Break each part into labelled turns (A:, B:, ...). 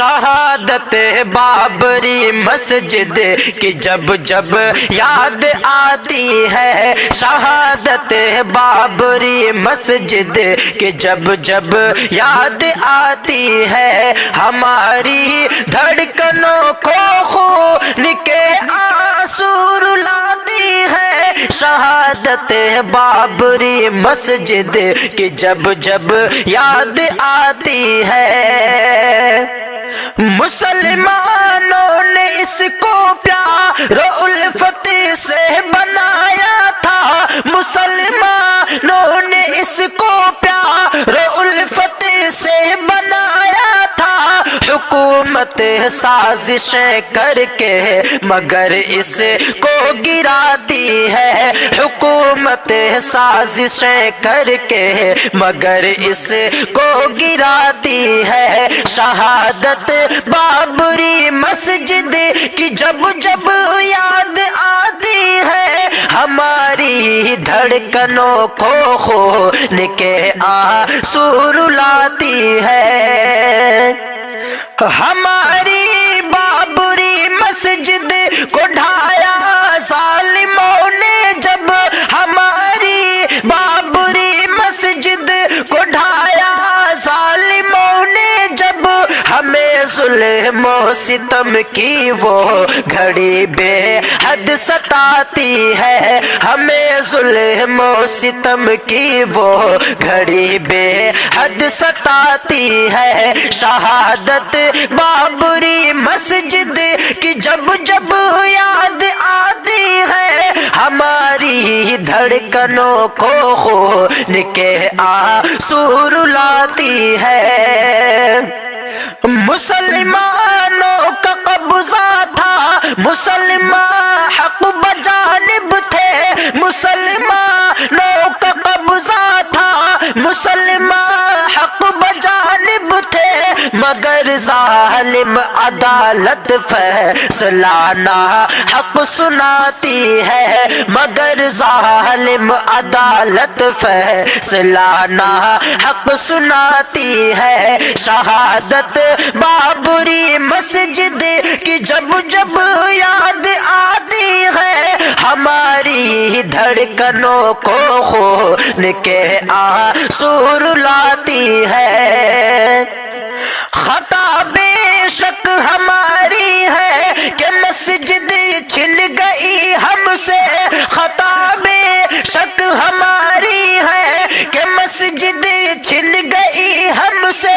A: شہادت بابری مسجد کی جب جب یاد آتی ہے، شہادت بابری مسجد کی جب جب یاد آتی ہے، ہماری دھڑکنوں کو خون کے آنسو رلاتی ہے۔ شہادت بابری مسجد کی جب جب یاد آتی ہے۔ مسلمانوں نے اس کو پیار و الفت سے بنایا تھا، مسلمانوں نے اس کو پیار و الفت سے بنایا تھا، حکومت سازشیں کر کے مگر اس کو گراتی ہے، حکومت سازشیں کر کے مگر اس کو گراتی ہے۔ شہادت بابری مسجد کی جب جب یاد آتی ہے، ہماری دھڑکنوں کو خون کے آنسو رلاتی ہے۔ ہماری بابری مسجد کو ڈھایا ظالموں نے جب، ہماری بابری مسجد کو ڈھایا ظالموں نے جب، ہمیں ظلم و ستم کی وہ گھڑی بے حد ستاتی ہے، ہمیں ظلم و ستم کی وہ گھڑی بے حد ستاتی ہے۔ شہادت بابری مسجد کی جب جب یاد آتی ہے، ہماری دھڑکنوں کو خون کے آنسو رلاتی ہے۔ مسلمانوں کا قبضہ تھا، مسلمان حق بجانب تھے، مسلمانوں کا قبضہ تھا، مسلمان حق بجانب تھے، مگر ظالم عدالت فیصلہ نا حق سناتی ہے، مگر ظالم عدالت فیصلہ نا حق سناتی ہے۔ شہادت بابری مسجد کی جب جب یاد آتی ہے، ہماری دھڑکنوں کو خون کے آنسو رلاتی ہے۔ خطا بے شک ہماری ہے کہ مسجد چھن گئی ہم سے، خطا بے شک ہماری ہے کہ مسجد چھن گئی ہم سے،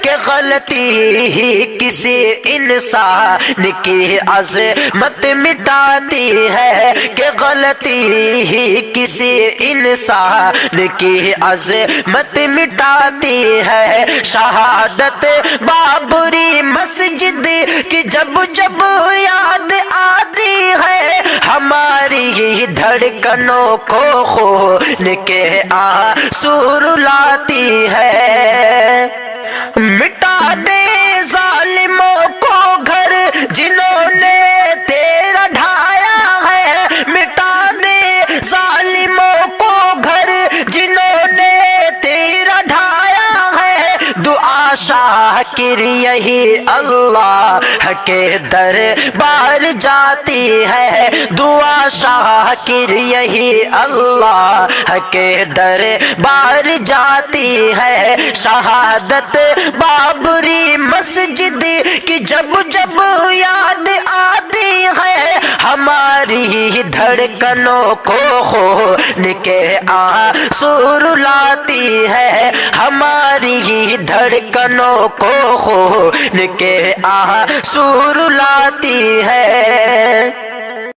A: کہ غلطی ہی کسی انسان کی عظمت مٹاتی ہے، کہ غلطی ہی کسی انسان کی عظمت مٹاتی ہے۔ شہادت بابری مسجد کی جب جب یاد آتی ہے، ہماری دھڑکنوں کو خون کے آنسو رلاتی ہے۔ مٹا دے ظالموں کو گھر جنہوں نے تیرا ڈھایا ہے، مٹا دے ظالموں کو گھر جنہوں نے تیرا ڈھایا ہے، دعا شاکر یہی اللہ کے دربار جاتی ہے، دعا شاکر یہی اللہ کے دربار جاتی ہے۔ شہادت بابری مسجد کی جب جب یاد آتی ہے، ہماری دھڑکنوں کو خون کے آنسو رلاتی ہے، ہماری دھڑکنوں کو خون کے آنسو رلاتی ہے۔